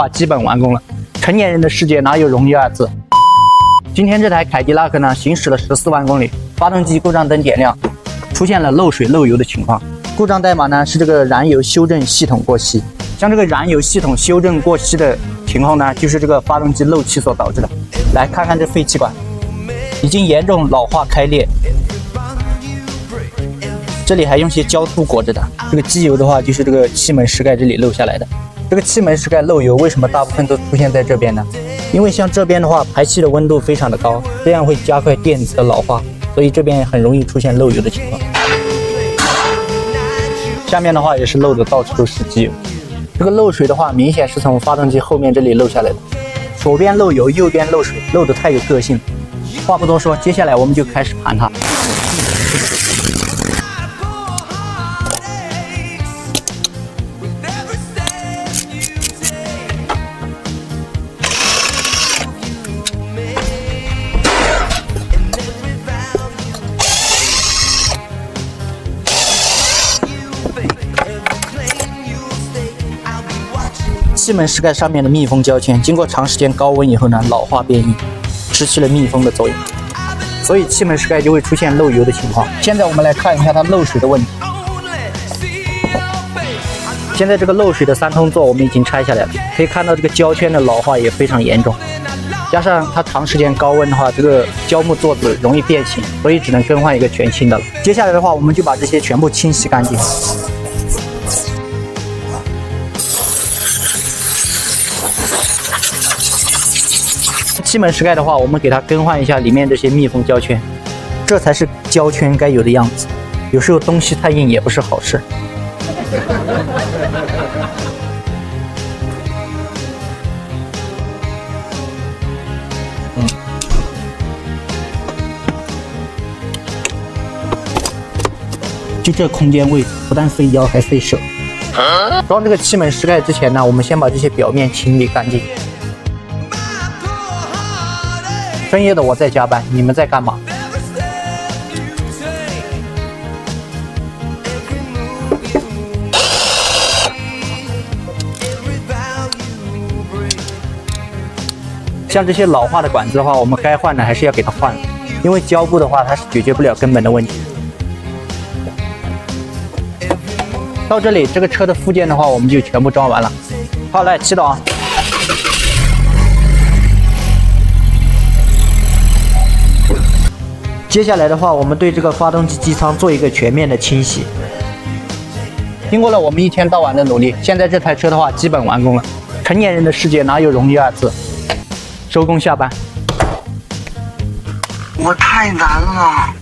化基本完工了。成年人的世界哪有容易二字？今天这台凯迪拉克呢，行驶了14万公里，发动机故障灯点亮，出现了漏水漏油的情况。故障代码呢是这个燃油修正系统过稀。像这个燃油系统修正过稀的情况呢，就是这个发动机漏气所导致的。来看看这废气管，已经严重老化开裂，这里还用些胶布裹着的。这个机油的话，就是这个气门室盖这里漏下来的。这个气门室盖漏油，为什么大部分都出现在这边呢？因为像这边的话，排气的温度非常的高，这样会加快电子的老化，所以这边很容易出现漏油的情况。下面的话也是漏的到处都是机油。这个漏水的话，明显是从发动机后面这里漏下来的，左边漏油，右边漏水，漏得太有个性。话不多说，接下来我们就开始盘它。气门室盖上面的密封胶圈，经过长时间高温以后呢，老化变硬，失去了密封的作用，所以气门室盖就会出现漏油的情况。现在我们来看一下它漏水的问题。现在这个漏水的3通座我们已经拆下来了，可以看到这个胶圈的老化也非常严重，加上它长时间高温的话，这个胶木座子容易变形，所以只能更换一个全新的了。接下来的话，我们就把这些全部清洗干净。气门室盖的话，我们给它更换一下里面这些密封胶圈，这才是胶圈该有的样子。有时候东西太硬也不是好事。就这空间位置，不但费腰还费手。装这个气门室盖之前呢，我们先把这些表面清理干净。深夜的我在加班，你们在干嘛？像这些老化的管子的话，我们该换的还是要给它换，因为胶布的话，它是解决不了根本的问题。到这里，这个车的附件的话，我们就全部装完了。好，来祈祷啊！接下来的话，我们对这个发动机机舱做一个全面的清洗。经过了我们一天到晚的努力，现在这台车的话基本完工了。成年人的世界哪有容易二字？收工下班。我太难了。